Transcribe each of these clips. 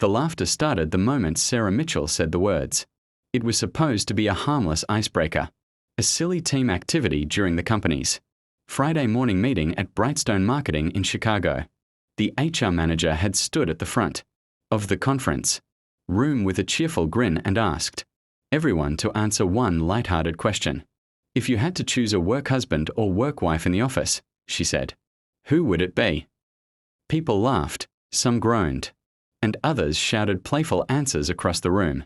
The laughter started the moment Sarah Mitchell said the words. It was supposed to be a harmless icebreaker, a silly team activity during the company's Friday morning meeting at Brightstone Marketing in Chicago. The HR manager had stood at the front of the conference room with a cheerful grin and asked everyone to answer one light-hearted question. If you had to choose a work husband or work wife in the office, she said, who would it be? People laughed, some groaned, and others shouted playful answers across the room.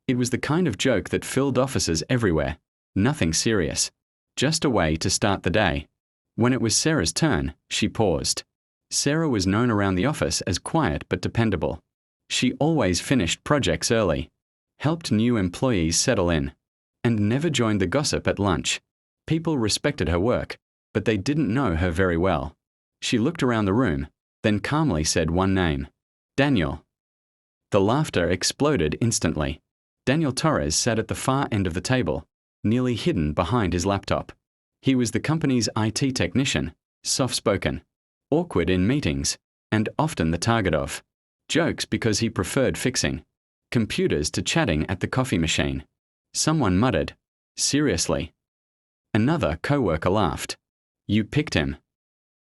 It was the kind of joke that filled offices everywhere, nothing serious, just a way to start the day. When it was Sarah's turn, she paused. Sarah was known around the office as quiet but dependable. She always finished projects early, helped new employees settle in, and never joined the gossip at lunch. People respected her work, but they didn't know her very well. She looked around the room, then calmly said one name, Daniel. The laughter exploded instantly. Daniel Torres sat at the far end of the table, nearly hidden behind his laptop. He was the company's IT technician, soft-spoken, awkward in meetings, and often the target of jokes because he preferred fixing computers to chatting at the coffee machine. Someone muttered, seriously. Another coworker laughed. You picked him.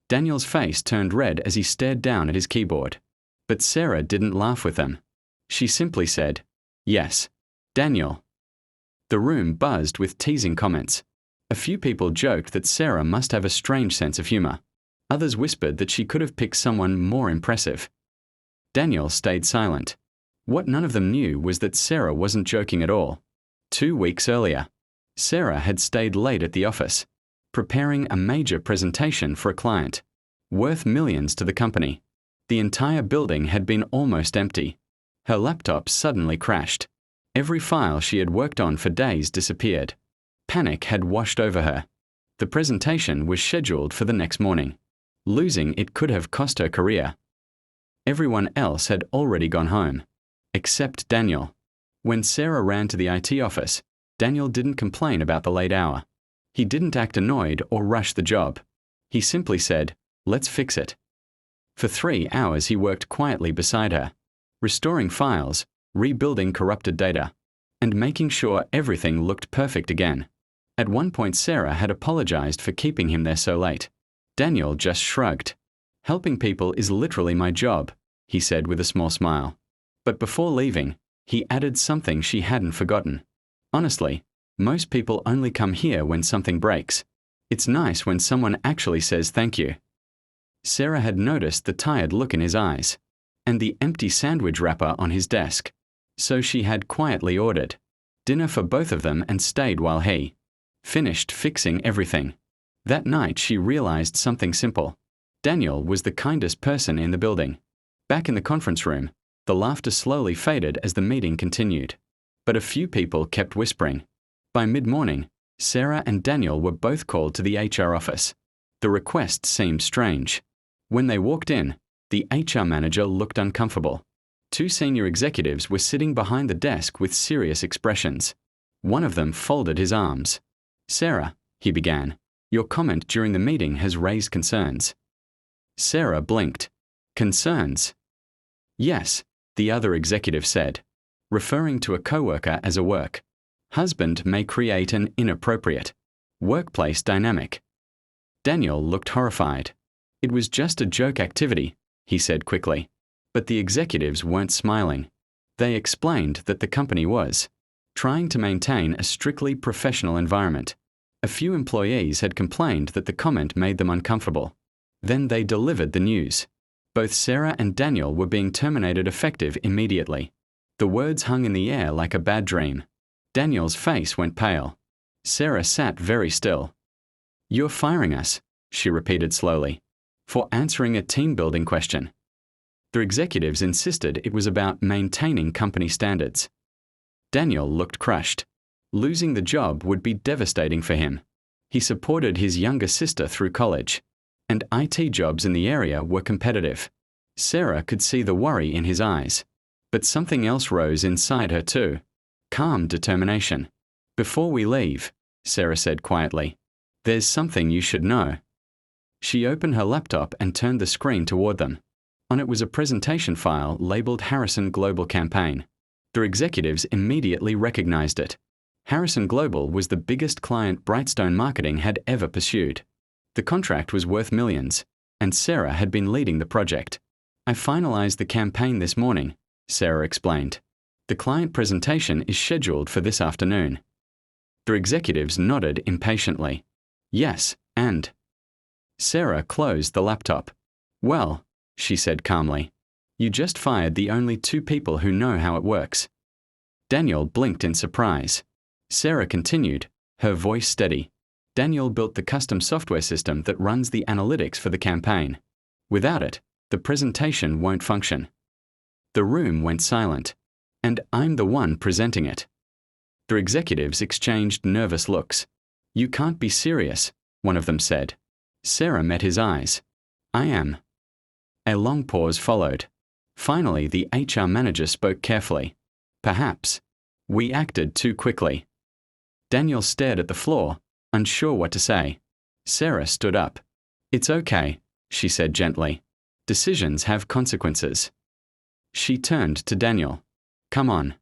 Daniel's face turned red as he stared down at his keyboard. But Sarah didn't laugh with them. She simply said, yes, Daniel. The room buzzed with teasing comments. A few people joked that Sarah must have a strange sense of humor. Others whispered that she could have picked someone more impressive. Daniel stayed silent. What none of them knew was that Sarah wasn't joking at all. 2 weeks earlier, Sarah had stayed late at the office, preparing a major presentation for a client, worth millions to the company. The entire building had been almost empty. Her laptop suddenly crashed. Every file she had worked on for days disappeared. Panic had washed over her. The presentation was scheduled for the next morning. Losing it could have cost her career. Everyone else had already gone home, except Daniel. When Sarah ran to the IT office, Daniel didn't complain about the late hour. He didn't act annoyed or rush the job. He simply said, let's fix it. For 3 hours he worked quietly beside her, restoring files, rebuilding corrupted data, and making sure everything looked perfect again. At one point Sarah had apologized for keeping him there so late. Daniel just shrugged. Helping people is literally my job, he said with a small smile. But before leaving, he added something she hadn't forgotten. Honestly, most people only come here when something breaks. It's nice when someone actually says thank you. Sarah had noticed the tired look in his eyes, and the empty sandwich wrapper on his desk. So she had quietly ordered dinner for both of them and stayed while he finished fixing everything. That night she realized something simple. Daniel was the kindest person in the building. Back in the conference room, the laughter slowly faded as the meeting continued. But a few people kept whispering. By mid-morning, Sarah and Daniel were both called to the HR office. The request seemed strange. When they walked in, the HR manager looked uncomfortable. 2 senior executives were sitting behind the desk with serious expressions. One of them folded his arms. Sarah, he began, your comment during the meeting has raised concerns. Sarah blinked. Concerns? Yes, the other executive said, referring to a coworker as a work husband may create an inappropriate workplace dynamic. Daniel looked horrified. It was just a joke activity, he said quickly. But the executives weren't smiling. They explained that the company was trying to maintain a strictly professional environment. A few employees had complained that the comment made them uncomfortable. Then they delivered the news. Both Sarah and Daniel were being terminated effective immediately. The words hung in the air like a bad dream. Daniel's face went pale. Sarah sat very still. You're firing us, she repeated slowly, for answering a team-building question. The executives insisted it was about maintaining company standards. Daniel looked crushed. Losing the job would be devastating for him. He supported his younger sister through college, and IT jobs in the area were competitive. Sarah could see the worry in his eyes. But something else rose inside her too. Calm determination. Before we leave, Sarah said quietly, there's something you should know. She opened her laptop and turned the screen toward them. On it was a presentation file labeled Harrison Global Campaign. The executives immediately recognized it. Harrison Global was the biggest client Brightstone Marketing had ever pursued. The contract was worth millions, and Sarah had been leading the project. I finalized the campaign this morning, Sarah explained. The client presentation is scheduled for this afternoon. The executives nodded impatiently. Yes, and... Sarah closed the laptop. Well, she said calmly, you just fired the only two people who know how it works. Daniel blinked in surprise. Sarah continued, her voice steady. Daniel built the custom software system that runs the analytics for the campaign. Without it, the presentation won't function. The room went silent. And I'm the one presenting it. The executives exchanged nervous looks. You can't be serious, one of them said. Sarah met his eyes. I am. A long pause followed. Finally, the HR manager spoke carefully. Perhaps. We acted too quickly. Daniel stared at the floor, unsure what to say. Sarah stood up. It's okay, she said gently. Decisions have consequences. She turned to Daniel. Come on.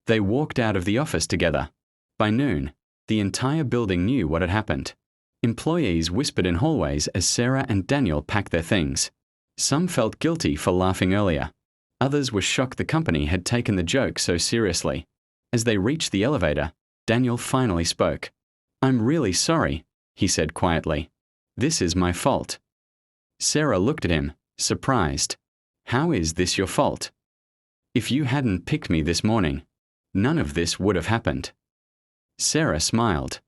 They walked out of the office together. By noon, the entire building knew what had happened. Employees whispered in hallways as Sarah and Daniel packed their things. Some felt guilty for laughing earlier. Others were shocked the company had taken the joke so seriously. As they reached the elevator, Daniel finally spoke. I'm really sorry, he said quietly. This is my fault. Sarah looked at him, surprised. How is this your fault? If you hadn't picked me this morning, none of this would have happened. Sarah smiled.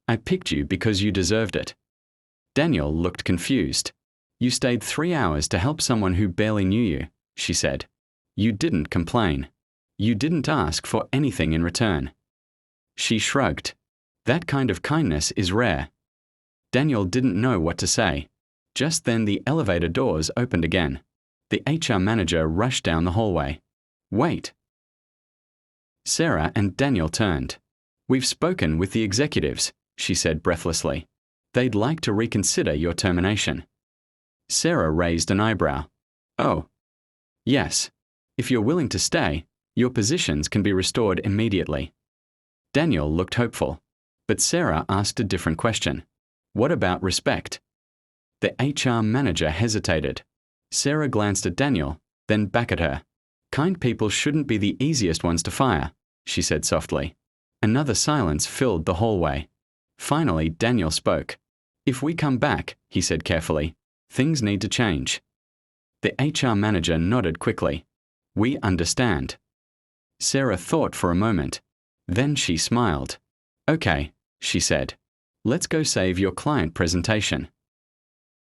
I picked you because you deserved it. Daniel looked confused. You stayed 3 hours to help someone who barely knew you, she said. You didn't complain. You didn't ask for anything in return. She shrugged. That kind of kindness is rare. Daniel didn't know what to say. Just then the elevator doors opened again. The HR manager rushed down the hallway. Wait. Sarah and Daniel turned. We've spoken with the executives, she said breathlessly. They'd like to reconsider your termination. Sarah raised an eyebrow. Oh. Yes. If you're willing to stay, your positions can be restored immediately. Daniel looked hopeful, but Sarah asked a different question. What about respect? The HR manager hesitated. Sarah glanced at Daniel, then back at her. Kind people shouldn't be the easiest ones to fire, she said softly. Another silence filled the hallway. Finally, Daniel spoke. If we come back, he said carefully, things need to change. The HR manager nodded quickly. We understand. Sarah thought for a moment. Then she smiled. Okay, she said. Let's go save your client presentation.